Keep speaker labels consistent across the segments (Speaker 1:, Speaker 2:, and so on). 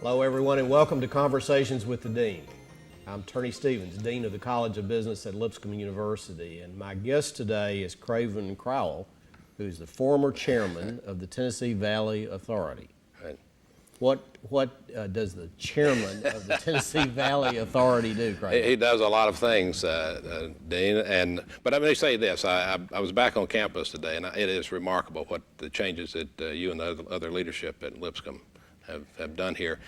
Speaker 1: Hello, everyone, and welcome to Conversations with the Dean. I'm Turney Stevens, Dean of the College of Business at Lipscomb University, and my guest today is CRAVEN CROWELL, who's the former chairman of the Tennessee Valley Authority.
Speaker 2: Right.
Speaker 1: What does the chairman of the Tennessee Valley Authority do, CRAVEN?
Speaker 2: He does a lot of things, Dean. But let me say this: I was back on campus today, and it is remarkable what the changes that you and the other leadership at Lipscomb have done here.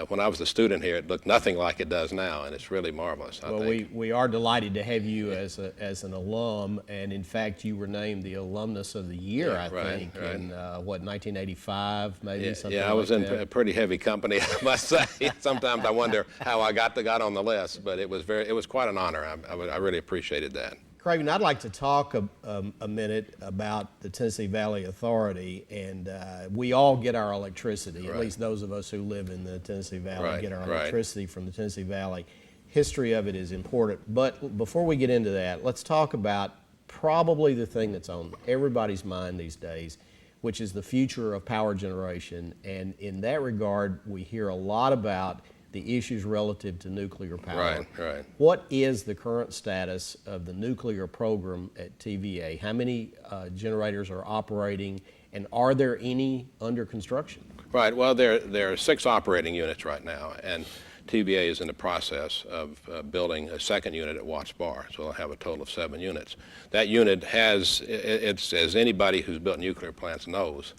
Speaker 2: When I was a student here, it looked nothing like it does now, and it's really marvelous. I think.
Speaker 1: We are delighted to have you as an alum, and in fact, you were named the Alumnus of the Year, I think, in 1985, maybe something like that.
Speaker 2: Yeah, I was in pretty heavy company, I must say. Sometimes I wonder how I got on the list, but it was quite an honor. I really appreciated that.
Speaker 1: CRAVEN, I'd like to talk a minute about the Tennessee Valley Authority, and we all get our electricity, at least those of us who live in the Tennessee Valley get our electricity from the Tennessee Valley. History of it is important, but before we get into that, let's talk about probably the thing that's on everybody's mind these days, which is the future of power generation, and in that regard, we hear a lot about the issues relative to nuclear power.
Speaker 2: Right.
Speaker 1: What is the current status of the nuclear program at TVA? How many generators are operating, and are there any under construction?
Speaker 2: Right. Well, there are 6 operating units right now, and TVA is in the process of building a second unit at Watts Bar, so they'll have a total of 7 units. That unit it's as anybody who's built nuclear plants knows,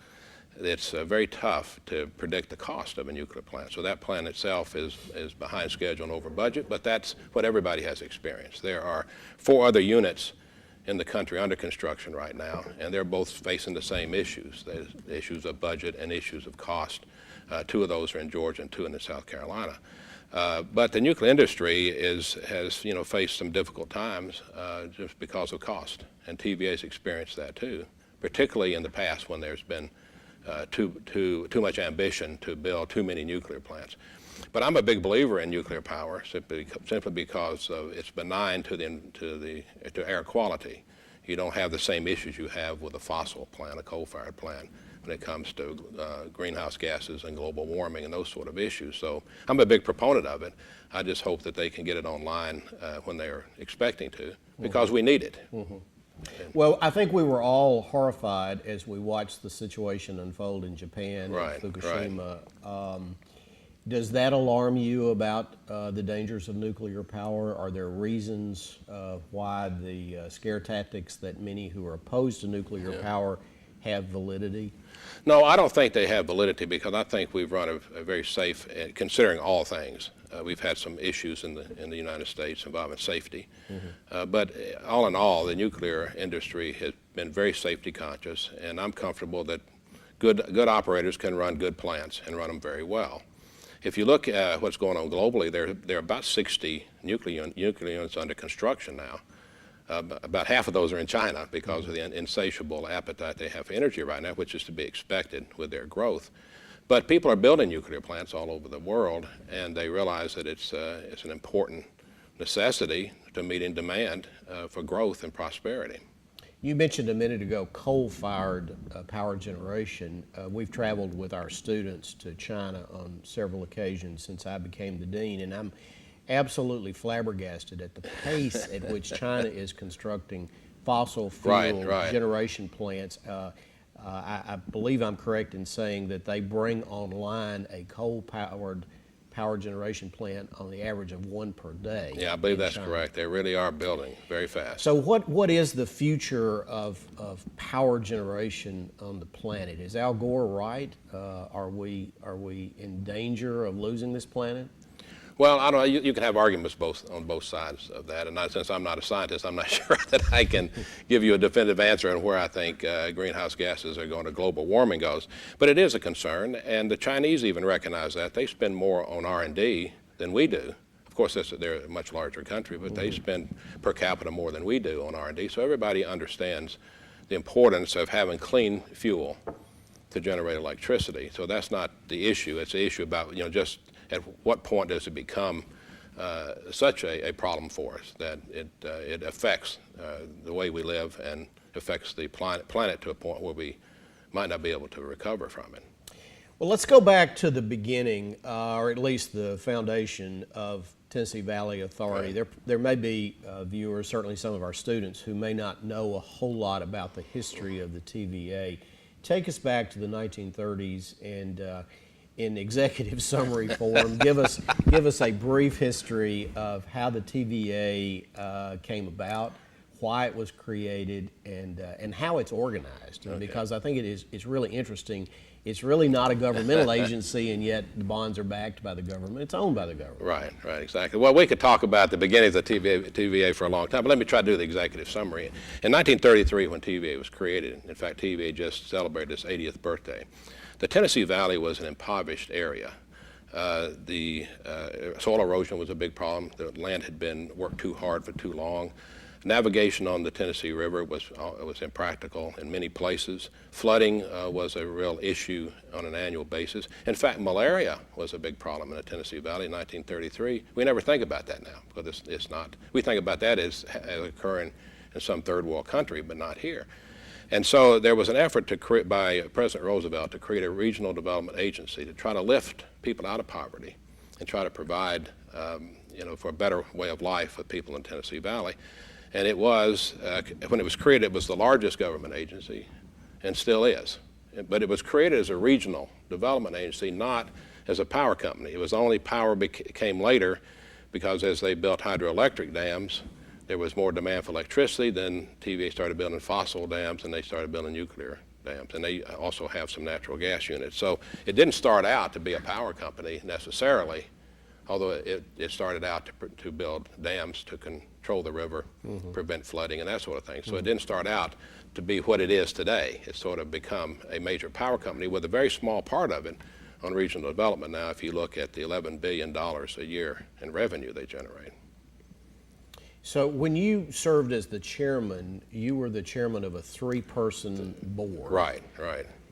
Speaker 2: it's very tough to predict the cost of a nuclear plant. So that plant itself is behind schedule and over budget, but that's what everybody has experienced. There are 4 other units in the country under construction right now, and they're both facing the same issues. There's issues of budget and issues of cost. 2 of those are in Georgia and 2 in South Carolina. But the nuclear industry has faced some difficult times just because of cost, and TVA's experienced that too, particularly in the past when there's been too much ambition to build too many nuclear plants. But I'm a big believer in nuclear power simply because it's benign to air quality. You don't have the same issues you have with a fossil plant, a coal-fired plant, when it comes to greenhouse gases and global warming and those sort of issues. So I'm a big proponent of it. I just hope that they can get it online when they're expecting to, because we need it.
Speaker 1: Mm-hmm. Well, I think we were all horrified as we watched the situation unfold in Japan, in Fukushima. Does that alarm you about the dangers of nuclear power? Are there reasons why the scare tactics that many who are opposed to nuclear power have validity?
Speaker 2: No, I don't think they have validity, because I think we've run a very safe, considering all things. We've had some issues in the United States involving safety. But all in all, the nuclear industry has been very safety conscious, and I'm comfortable that good operators can run good plants and run them very well. If you look at what's going on globally, there are about 60 nuclear units under construction now. About half of those are in China because of the insatiable appetite they have for energy right now, which is to be expected with their growth. But people are building nuclear plants all over the world, and they realize that it's an important necessity to meeting demand for growth and prosperity.
Speaker 1: You mentioned a minute ago coal-fired power generation. We've traveled with our students to China on several occasions since I became the dean, and I'm absolutely flabbergasted at the pace at which China is constructing fossil fuel generation plants. I believe I'm correct in saying that they bring online a coal-powered power generation plant on the average of 1 per day.
Speaker 2: Yeah, I believe that's correct. They really are building very fast.
Speaker 1: So what is the future of power generation on the planet? Is Al Gore right? Are we in danger of losing this planet?
Speaker 2: Well, I don't know. You can have arguments on both sides of that, and since I'm not a scientist, I'm not sure that I can give you a definitive answer on where I think greenhouse gases are going to global warming goes. But it is a concern, and the Chinese even recognize that. They spend more on R&D than we do. Of course, they're a much larger country, but they spend per capita more than we do on R&D. So everybody understands the importance of having clean fuel to generate electricity. So that's not the issue. It's the issue about just at what point does it become such a problem for us that it affects the way we live and affects the planet to a point where we might not be able to recover from it.
Speaker 1: Well, let's go back to the beginning, or at least the foundation of Tennessee Valley Authority.
Speaker 2: Right.
Speaker 1: There may be viewers, certainly some of our students, who may not know a whole lot about the history of the TVA. Take us back to the 1930s and in executive summary form, give us a brief history of how the TVA came about, why it was created, and how it's organized. Okay. Because I think it's really interesting. It's really not a governmental agency, and yet the bonds are backed by the government. It's owned by the government.
Speaker 2: Right, exactly. Well, we could talk about the beginnings of TVA for a long time, but let me try to do the executive summary. In 1933, when TVA was created, in fact, TVA just celebrated its 80th birthday, the Tennessee Valley was an impoverished area. The soil erosion was a big problem. The land had been worked too hard for too long. Navigation on the Tennessee River was impractical in many places. Flooding was a real issue on an annual basis. In fact, malaria was a big problem in the Tennessee Valley in 1933. We never think about that now because it's not. We think about that as occurring in some third world country, but not here. And so there was an effort by President Roosevelt to create a regional development agency to try to lift people out of poverty and try to provide for a better way of life for people in Tennessee Valley. And it was, when it was created, it was the largest government agency, and still is. But it was created as a regional development agency, not as a power company. It was only power came later because as they built hydroelectric dams, there was more demand for electricity. Then TVA started building fossil dams, and they started building nuclear dams. And they also have some natural gas units. So it didn't start out to be a power company necessarily, although it started out to build dams to control the river, prevent flooding, and that sort of thing. So it didn't start out to be what it is today. It's sort of become a major power company with a very small part of it on regional development now, if you look at the $11 billion a year in revenue they generate.
Speaker 1: So when you served as the chairman, you were the chairman of a three-person board.
Speaker 2: Right.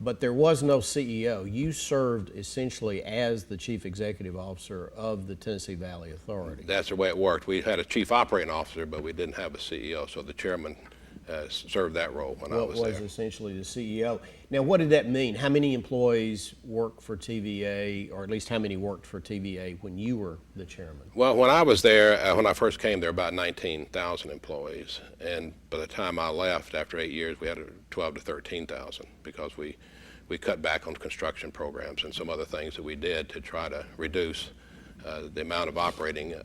Speaker 1: But there was no CEO. You served essentially as the chief executive officer of the Tennessee Valley Authority.
Speaker 2: That's the way it worked. We had a chief operating officer, but we didn't have a CEO, so the chairman served that role when I was there.
Speaker 1: What was essentially the CEO. Now, what did that mean? How many employees work for TVA, or at least how many worked for TVA when you were the chairman?
Speaker 2: Well, when I was there, when I first came there, about 19,000 employees. And by the time I left, after 8 years, we had 12 to 13,000 because we cut back on construction programs and some other things that we did to try to reduce the amount of operating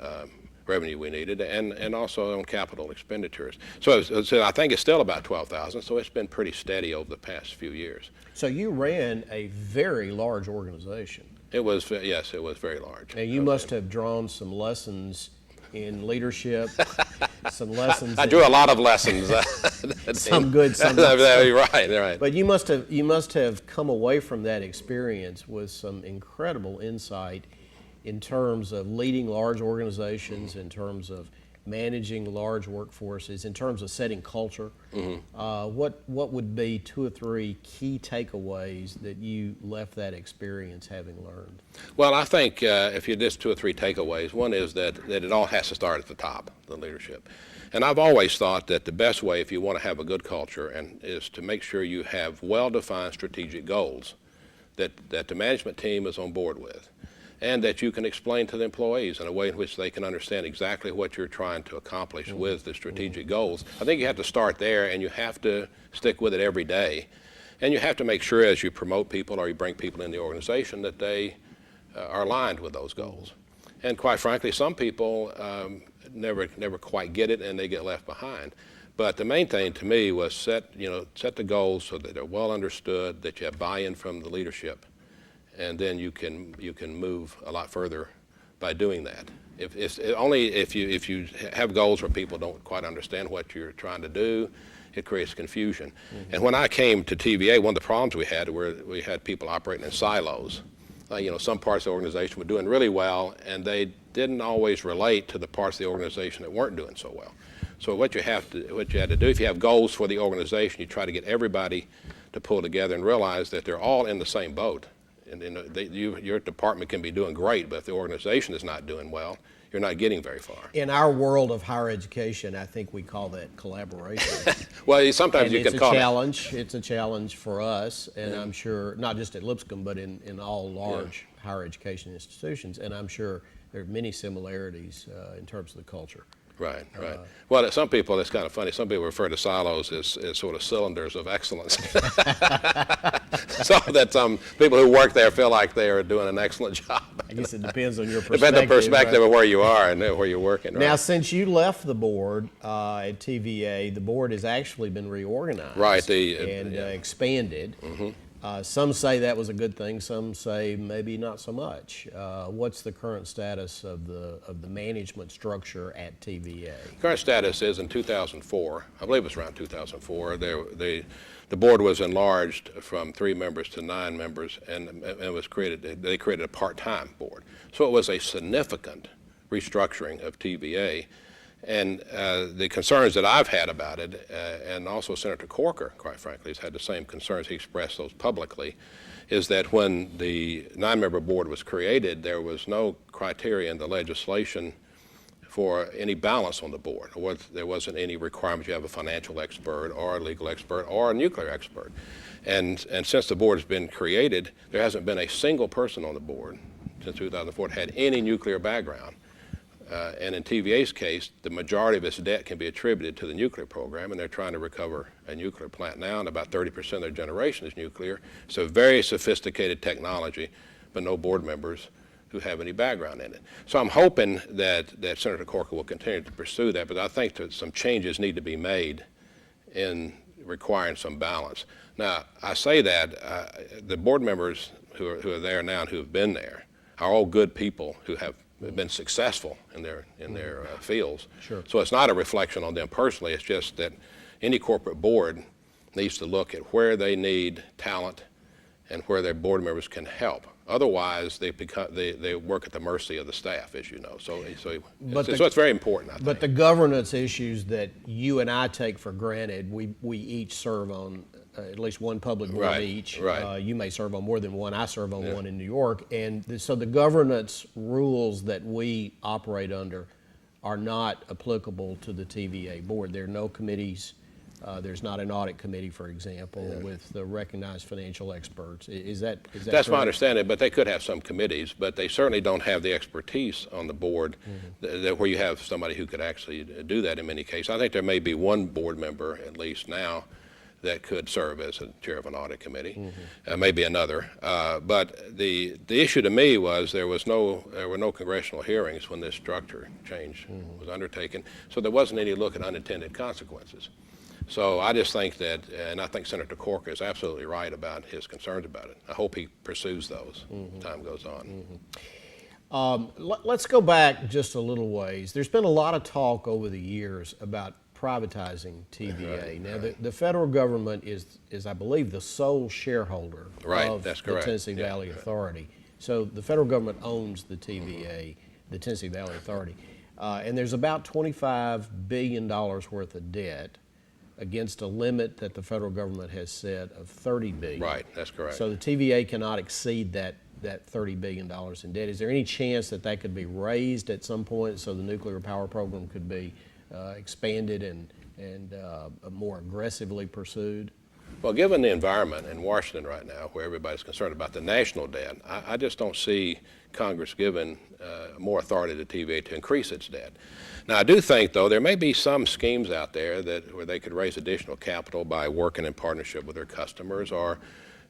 Speaker 2: revenue we needed, and also on capital expenditures. So I think it's still about 12,000, so it's been pretty steady over the past few years.
Speaker 1: So you ran a very large organization.
Speaker 2: It was, yes, it was very large.
Speaker 1: Now you must have drawn some lessons in leadership, some lessons.
Speaker 2: I drew a lot of lessons.
Speaker 1: Some good, some not.
Speaker 2: Right.
Speaker 1: But you must have come away from that experience with some incredible insight in terms of leading large organizations, in terms of managing large workforces, in terms of setting culture. What would be 2 or 3 key takeaways that you left that experience having learned?
Speaker 2: Well, I think if you just 2 or 3 takeaways, one is that it all has to start at the top, the leadership. And I've always thought that the best way, if you want to have a good culture, is to make sure you have well-defined strategic goals that the management team is on board with, and that you can explain to the employees in a way in which they can understand exactly what you're trying to accomplish with the strategic goals. I think you have to start there, and you have to stick with it every day. And you have to make sure as you promote people or you bring people in the organization that they are aligned with those goals. And quite frankly, some people never quite get it, and they get left behind. But the main thing to me was set the goals so that they're well understood, that you have buy-in from the leadership, and then you can move a lot further by doing that. If you have goals where people don't quite understand what you're trying to do, it creates confusion. And when I came to TVA, one of the problems we had were we had people operating in silos. Some parts of the organization were doing really well, and they didn't always relate to the parts of the organization that weren't doing so well. So what you had to do, if you have goals for the organization, you try to get everybody to pull together and realize that they're all in the same boat. And your department can be doing great, but if the organization is not doing well, you're not getting very far.
Speaker 1: In our world of higher education, I think we call that collaboration.
Speaker 2: Well, sometimes
Speaker 1: and
Speaker 2: you can call
Speaker 1: it. It's a challenge for us, and I'm sure, not just at Lipscomb, but in all large higher education institutions, and I'm sure there are many similarities in terms of the culture.
Speaker 2: Right, right. Well, some people, it's kind of funny, some people refer to silos as sort of cylinders of excellence. So that some people who work there feel like they are doing an excellent job.
Speaker 1: I guess it depends on your perspective.
Speaker 2: Depends on the perspective of where you are and where you're working. Right?
Speaker 1: Now, since you left the board at TVA, the board has actually been reorganized and expanded. Mm-hmm. Some say that was a good thing. Some say maybe not so much. What's the current status of the management structure at TVA?
Speaker 2: Current status is in 2004. I believe it was around 2004. The board was enlarged from 3 members to 9 members, and it was created. They created a part-time board. So it was a significant restructuring of TVA. And the concerns that I've had about it, and also Senator Corker, quite frankly, has had the same concerns. He expressed those publicly, is that when the 9-member board was created, there was no criteria in the legislation for any balance on the board. There wasn't any requirement you have a financial expert or a legal expert or a nuclear expert. And since the board has been created, there hasn't been a single person on the board since 2004 that had any nuclear background. And in TVA's case, the majority of its debt can be attributed to the nuclear program, and they're trying to recover a nuclear plant now, and about 30% of their generation is nuclear. So very sophisticated technology, but no board members who have any background in it. So I'm hoping that Senator Corker will continue to pursue that, but I think that some changes need to be made in requiring some balance. Now, I say that the board members who are there now and who have been there are all good people who have been successful in their fields.
Speaker 1: Sure.
Speaker 2: So it's not a reflection on them personally. It's just that any corporate board needs to look at where they need talent and where their board members can help. Otherwise, they work at the mercy of the staff, as you know. So it's very important, I think.
Speaker 1: But the governance issues that you and I take for granted, we each serve on at least one public board each.
Speaker 2: Right.
Speaker 1: You may serve on more than one. I serve on one in New York. And so the governance rules that we operate under are not applicable to the TVA board. There are no committees. There's not an audit committee, for example, with the recognized financial experts. Is that
Speaker 2: That's
Speaker 1: correct?
Speaker 2: my understanding, but they could have some committees, but they certainly don't have the expertise on the board where you have somebody who could actually do that in many cases. I think there may be one board member, at least now, that could serve as a chair of an audit committee, maybe another. But the issue to me was there were no congressional hearings when this structure change was undertaken, so there wasn't any look at unintended consequences. So I just think that, and I think Senator Corker is absolutely right about his concerns about it. I hope he pursues those as time goes on.
Speaker 1: Let's go back just a little ways. There's been a lot of talk over the years about privatizing TVA. Now, the federal government is, I believe, the sole shareholder of the Tennessee Valley Authority. So the federal government owns the TVA, the Tennessee Valley Authority. And there's about $25 billion worth of debt against a limit that the federal government has set of $30 billion.
Speaker 2: Right, that's correct.
Speaker 1: So the TVA cannot exceed that $30 billion in debt. Is there any chance that could be raised at some point so the nuclear power program could be expanded and more aggressively pursued?
Speaker 2: Well, given the environment in Washington right now, where everybody's concerned about the national debt, I just don't see Congress giving more authority to TVA to increase its debt. Now, I do think, though, there may be some schemes out there where they could raise additional capital by working in partnership with their customers, or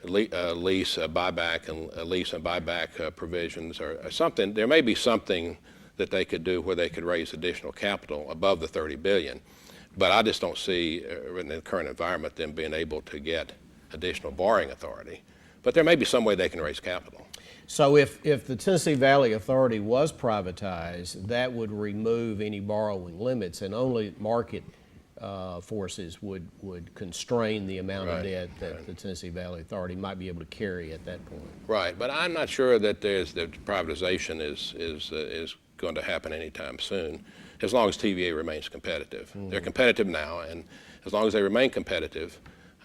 Speaker 2: lease and buyback provisions, or something. There may be something that they could do where they could raise additional capital above the $30 billion. But I just don't see, in the current environment, them being able to get additional borrowing authority. But there may be some way they can raise capital.
Speaker 1: So if the Tennessee Valley Authority was privatized, that would remove any borrowing limits, and only market forces would constrain the amount of debt that the Tennessee Valley Authority might be able to carry at that point.
Speaker 2: Right, but I'm not sure that privatization is going to happen anytime soon, as long as TVA remains competitive. They're competitive now, and as long as they remain competitive,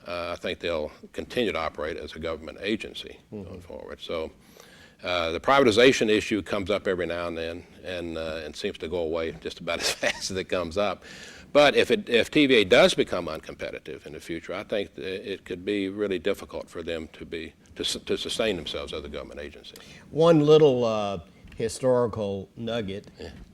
Speaker 2: I think they'll continue to operate as a government agency going forward. So The privatization issue comes up every now and then, and seems to go away just about as fast as it comes up. But if TVA does become uncompetitive in the future, I think it could be really difficult for them to sustain themselves as a government agency.
Speaker 1: One little historical nugget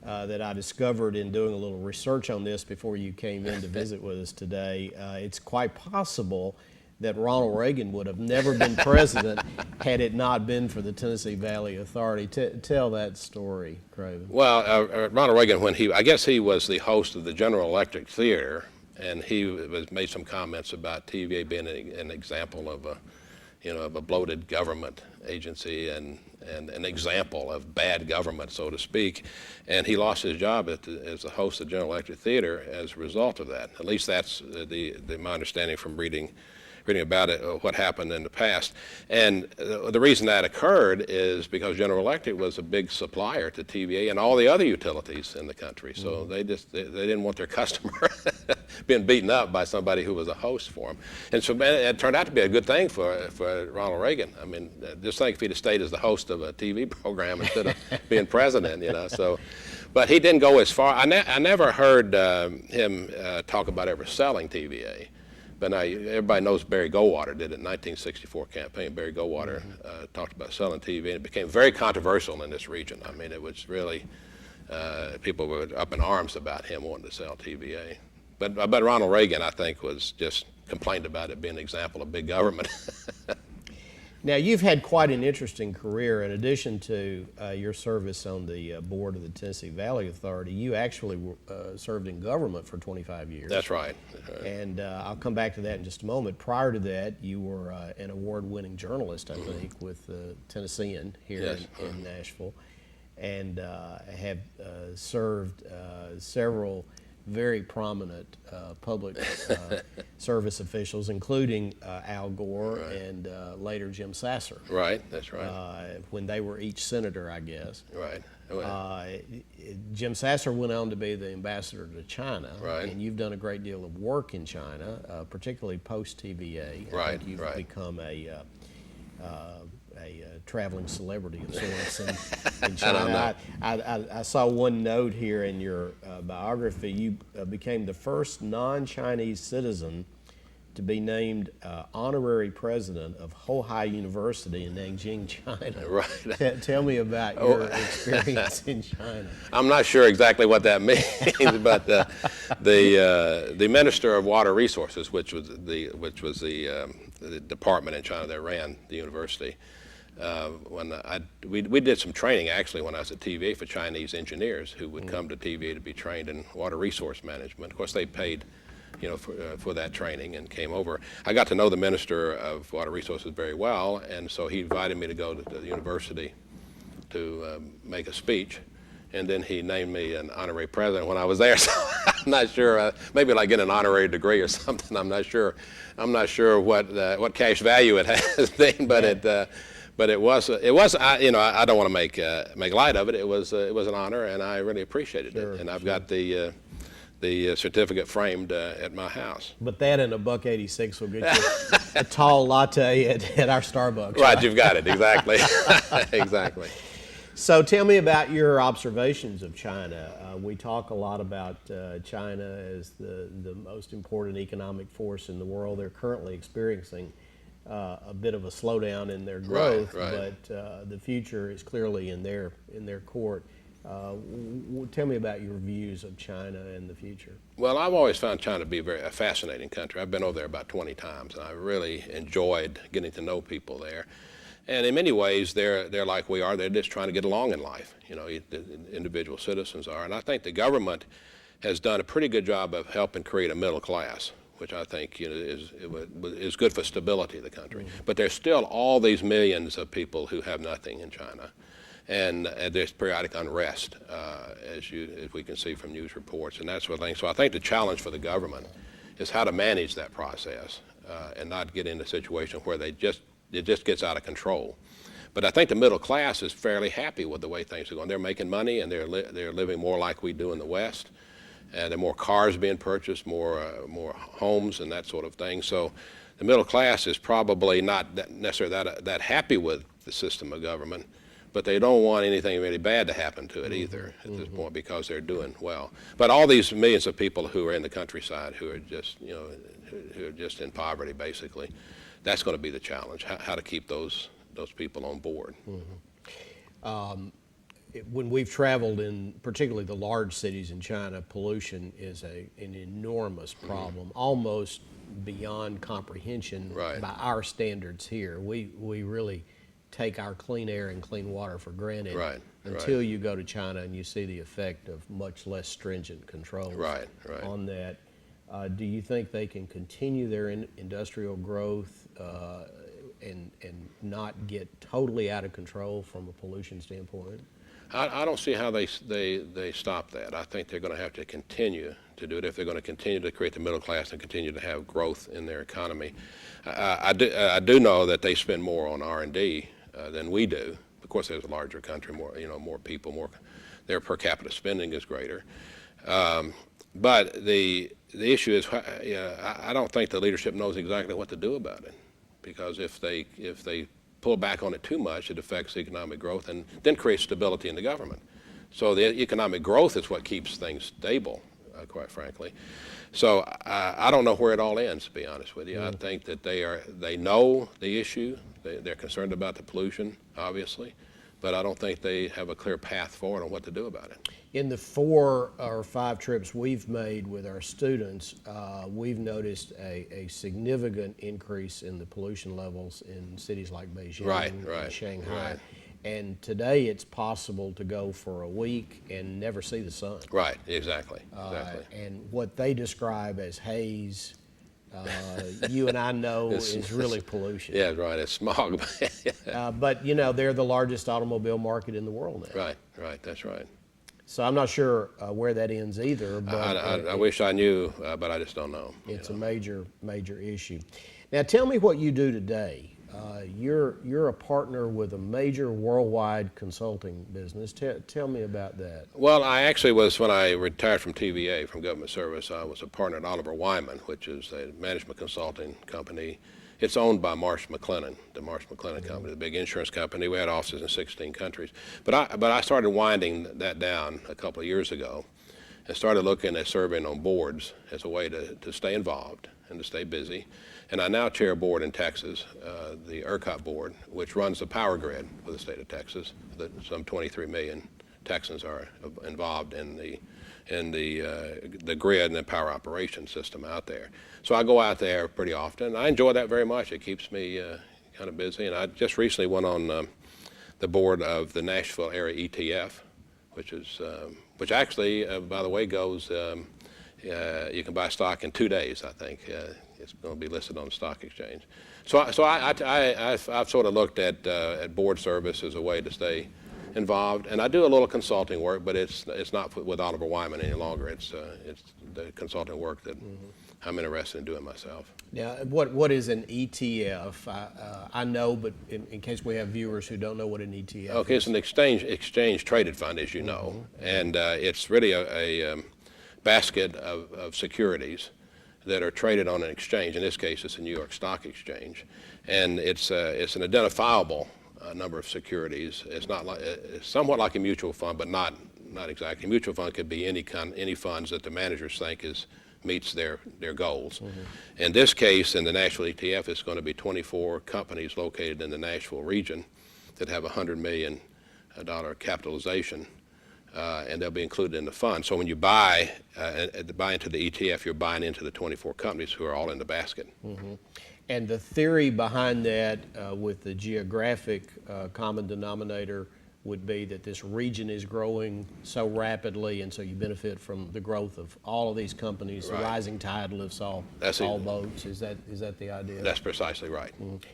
Speaker 1: that I discovered in doing a little research on this before you came in to visit with us today, it's quite possible that Ronald Reagan would have never been president had it not been for the Tennessee Valley Authority. Tell that story, Craven.
Speaker 2: Well, Ronald Reagan, I guess he was the host of the General Electric Theater, and he made some comments about TVA being an example of a bloated government agency and an example of bad government, so to speak. And he lost his job as the host of the General Electric Theater as a result of that. At least that's my understanding from reading about it, what happened in the past. And the reason that occurred is because General Electric was a big supplier to TVA and all the other utilities in the country. So they didn't want their customer being beaten up by somebody who was a host for them. And so it turned out to be a good thing for Ronald Reagan. I mean, just think if he'd have stayed as the host of a TV program instead of being president, So, but he didn't go as far. I never heard him talk about ever selling TVA. But now everybody knows Barry Goldwater did it in the 1964 campaign. Barry Goldwater talked about selling TV, and it became very controversial in this region. I mean, it was really, people were up in arms about him wanting to sell TVA. But Ronald Reagan, I think, was just complained about it being an example of big government.
Speaker 1: Now, you've had quite an interesting career. In addition to your service on the board of the Tennessee Valley Authority, you actually served in government for 25 years.
Speaker 2: That's right.
Speaker 1: And I'll come back to that in just a moment. Prior to that, you were an award-winning journalist, I think, with Tennessean here in Nashville, and have served several very prominent public service officials, including Al Gore and later Jim Sasser.
Speaker 2: Right, that's right.
Speaker 1: When they were each senator, I guess.
Speaker 2: Right.
Speaker 1: Jim Sasser went on to be the ambassador to China,
Speaker 2: right.
Speaker 1: And you've done a great deal of work in China, particularly post-TVA.
Speaker 2: Right,
Speaker 1: I think you've become a traveling celebrity of sorts in China. I saw one note here in your biography. You became the first non-Chinese citizen to be named honorary president of Hohai University in Nanjing, China.
Speaker 2: Right.
Speaker 1: Tell me about your experience in China.
Speaker 2: I'm not sure exactly what that means, but the Minister of Water Resources, which was the department in China that ran the university, we did some training actually when I was at TVA for Chinese engineers who would come to TVA to be trained in water resource management. Of course, they paid, for that training and came over. I got to know the Minister of Water Resources very well, and so he invited me to go to the university to make a speech, and then he named me an honorary president when I was there. So I'm not sure, maybe like get an honorary degree or something. I'm not sure what cash value it has been, but it was. I don't want to make light of it. It was an honor, and I really appreciated it. And I've got the certificate framed at my house.
Speaker 1: But that and $1.86 will get you a tall latte at our Starbucks.
Speaker 2: Right, you've got it, exactly. Exactly.
Speaker 1: So tell me about your observations of China. We talk a lot about China as the most important economic force in the world. They're currently experiencing a bit of a slowdown in their growth,
Speaker 2: right.
Speaker 1: But the future is clearly in their court. Tell me about your views of China and the future.
Speaker 2: Well, I've always found China to be a fascinating country. I've been over there about 20 times, and I really enjoyed getting to know people there. And in many ways, they're like we are. They're just trying to get along in life. Individual citizens are. And I think the government has done a pretty good job of helping create a middle class, which I think is good for stability of the country. Mm-hmm. But there's still all these millions of people who have nothing in China. And there's periodic unrest, as we can see from news reports and that sort of thing. So I think the challenge for the government is how to manage that process and not get into a situation where it just gets out of control. But I think the middle class is fairly happy with the way things are going. They're making money, and they're living more like we do in the West. And there are more cars being purchased, more homes and that sort of thing. So the middle class is probably not necessarily that happy with the system of government, but they don't want anything really bad to happen to it either at this point, because they're doing well. But all these millions of people who are in the countryside, who are just, who are just in poverty basically, that's going to be the challenge, how to keep those people on board.
Speaker 1: When we've traveled in particularly the large cities in China, pollution is an enormous problem, almost beyond comprehension by our standards here. We really take our clean air and clean water for granted until you go to China and you see the effect of much less stringent controls on that. Do you think they can continue their industrial growth and not get totally out of control from a pollution standpoint?
Speaker 2: I don't see how they stop that. I think they're going to have to continue to do it if they're going to continue to create the middle class and continue to have growth in their economy. I do know that they spend more on R&D than we do. Of course, there's a larger country, more people, their per capita spending is greater. But the issue is, I don't think the leadership knows exactly what to do about it, because if they pull back on it too much, it affects economic growth and then creates stability in the government. So the economic growth is what keeps things stable, quite frankly. So I don't know where it all ends, to be honest with you. I think that they know the issue. They're concerned about the pollution, obviously, but I don't think they have a clear path forward on what to do about it.
Speaker 1: In the 4 or 5 trips we've made with our students, we've noticed a significant increase in the pollution levels in cities like Beijing and Shanghai. And today it's possible to go for a week and never see the sun.
Speaker 2: Right, exactly.
Speaker 1: And what they describe as haze, you and I know is really pollution.
Speaker 2: Yeah, right, it's smog.
Speaker 1: But they're the largest automobile market in the world now.
Speaker 2: Right, that's right.
Speaker 1: So I'm not sure where that ends either. But
Speaker 2: I wish I knew, but I just don't know.
Speaker 1: It's a major issue. Now tell me what you do today. You're a partner with a major worldwide consulting business. Tell me about that.
Speaker 2: Well, I actually was, when I retired from TVA, from government service, I was a partner at Oliver Wyman, which is a management consulting company. It's owned by Marsh McLennan, the Marsh McLennan Company, the big insurance company. We had offices in 16 countries. But I started winding that down a couple of years ago and started looking at serving on boards as a way to stay involved and to stay busy. And I now chair a board in Texas, the ERCOT board, which runs the power grid for the state of Texas. Some 23 million Texans are involved in the grid and the power operation system out there. So I go out there pretty often. I enjoy that very much. It keeps me kind of busy. And I just recently went on the board of the Nashville area ETF, which actually, by the way, goes, you can buy stock in 2 days, I think. It's going to be listed on the stock exchange. So I've sort of looked at board service as a way to stay involved, and I do a little consulting work, but it's not with Oliver Wyman any longer. It's the consulting work that I'm interested in doing myself.
Speaker 1: Now, what is an ETF? I know, but in case we have viewers who don't know what an ETF
Speaker 2: Okay,
Speaker 1: is.
Speaker 2: it's an exchange traded fund, as you know, and it's really a basket of securities that are traded on an exchange. In this case, it's a New York Stock Exchange, and it's an identifiable number of securities. It's somewhat like a mutual fund, but not exactly. A mutual fund could be any funds that the managers think meets their goals. In this case, in the Nashville ETF, it's going to be 24 companies located in the Nashville region that have $100 million capitalization. And they'll be included in the fund. So when you buy into the ETF, you're buying into the 24 companies who are all in the basket.
Speaker 1: And the theory behind that with the geographic common denominator would be that this region is growing so rapidly, and so you benefit from the growth of all of these companies.
Speaker 2: Right.
Speaker 1: The rising tide lifts all boats. Is that the idea?
Speaker 2: That's precisely right.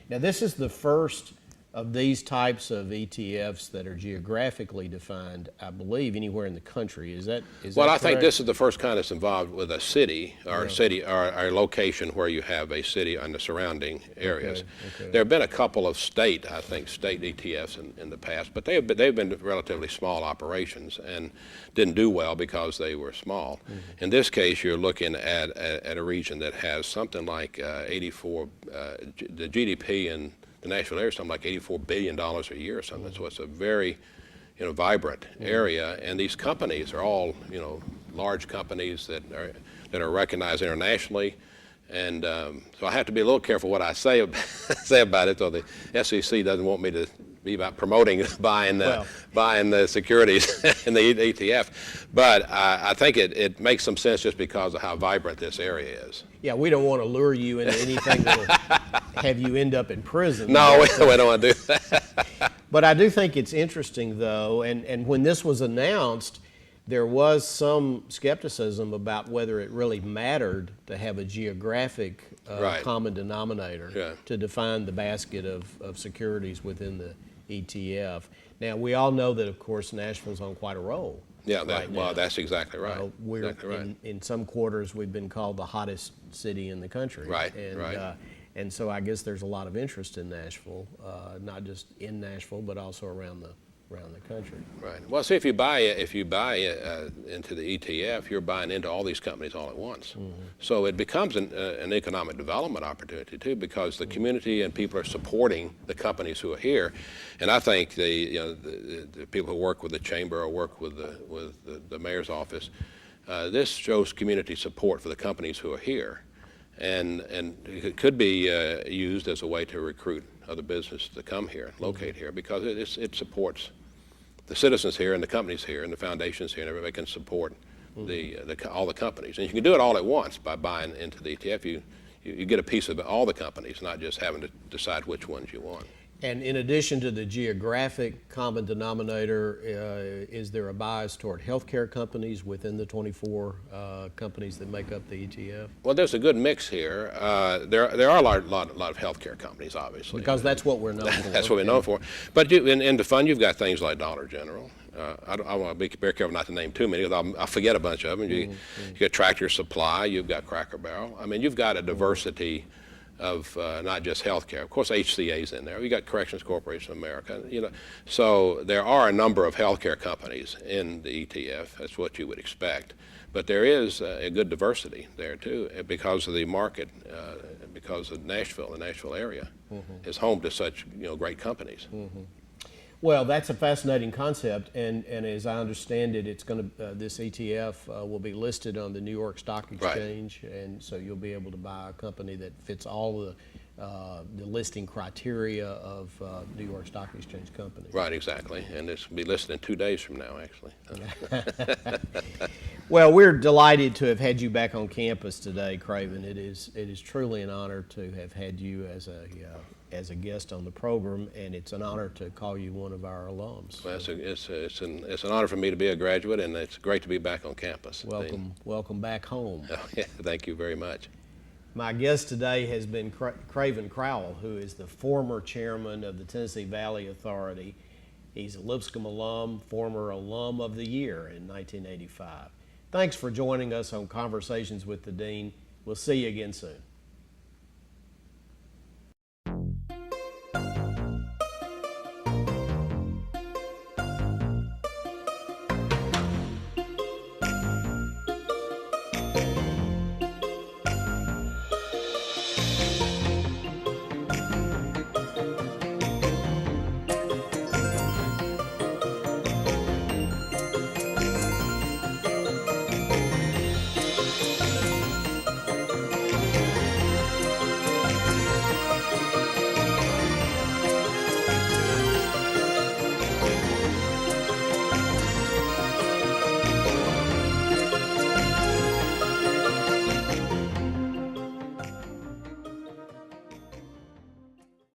Speaker 1: Now, this is the first of these types of ETFs that are geographically defined, I believe, anywhere in the country. Is that
Speaker 2: Well, I
Speaker 1: correct?
Speaker 2: think this is the first kind that's involved with a city or a location where you have a city and the surrounding areas.
Speaker 1: Okay.
Speaker 2: There have been a couple of state ETFs in the past, but they've been relatively small operations and didn't do well because they were small. In this case, you're looking at a region that has something like 84, the GDP in the Nashville area is something like $84 billion a year or something. So it's a very, vibrant area, and these companies are all, large companies that are recognized internationally. And so I have to be a little careful what I say about it, so the SEC doesn't want me to be about promoting buying the securities in the ETF. But I think it makes some sense just because of how vibrant this area is.
Speaker 1: Yeah, we don't want to lure you into anything that will have you end up in prison.
Speaker 2: No, we don't want to do that.
Speaker 1: But I do think it's interesting, though, and when this was announced, there was some skepticism about whether it really mattered to have a geographic common denominator to define the basket of securities within the ETF. Now, we all know that, of course, Nashville's on quite a roll.
Speaker 2: Yeah, well, that's exactly right.
Speaker 1: We're
Speaker 2: exactly right.
Speaker 1: In some quarters, we've been called the hottest city in the country.
Speaker 2: Right,
Speaker 1: and,
Speaker 2: right.
Speaker 1: And so I guess there's a lot of interest in Nashville, not just in Nashville, but also around the country.
Speaker 2: Right. Well, see, if you buy into the ETF, you're buying into all these companies all at once. Mm-hmm. So it becomes an economic development opportunity too, because the community and people are supporting the companies who are here. And I think the people who work with the chamber or work with the mayor's office, this shows community support for the companies who are here, and it could be used as a way to recruit other business to come here, locate here, because it supports the citizens here and the companies here and the foundations here, and everybody can support all the companies. And you can do it all at once by buying into the ETF. You get a piece of all the companies, not just having to decide which ones you want.
Speaker 1: And in addition to the geographic common denominator, is there a bias toward healthcare companies within the 24 companies that make up the ETF?
Speaker 2: Well, there's a good mix here. There are a lot of healthcare companies, obviously.
Speaker 1: Because that's what we're known for.
Speaker 2: That's what we're known for. But in the fund, you've got things like Dollar General. I want to be very careful not to name too many, because I'll forget a bunch of them. You got Tractor Supply, you've got Cracker Barrel. I mean, you've got a diversity of not just healthcare. Of course, HCA's in there. You got Corrections Corporation of America. So there are a number of healthcare companies in the ETF. That's what you would expect. But there is a good diversity there too, because of the market, because of Nashville, the Nashville area is home to such great companies.
Speaker 1: Well, that's a fascinating concept, and as I understand it, it's going to this ETF will be listed on the New York Stock Exchange, and so you'll be able to buy a company that fits all the listing criteria of New York Stock Exchange companies.
Speaker 2: Right, exactly, and this will be listed in 2 days from now, actually.
Speaker 1: Well, we're delighted to have had you back on campus today, Craven. It is truly an honor to have had you as a guest on the program, and it's an honor to call you one of our alums.
Speaker 2: Well, it's an honor for me to be a graduate, and it's great to be back on campus.
Speaker 1: Welcome back home.
Speaker 2: Oh, yeah, thank you very much.
Speaker 1: My guest today has been CRAVEN CROWELL, who is the former chairman of the Tennessee Valley Authority. He's a Lipscomb alum, former Alum of the Year in 1985. Thanks for joining us on Conversations with the Dean. We'll see you again soon.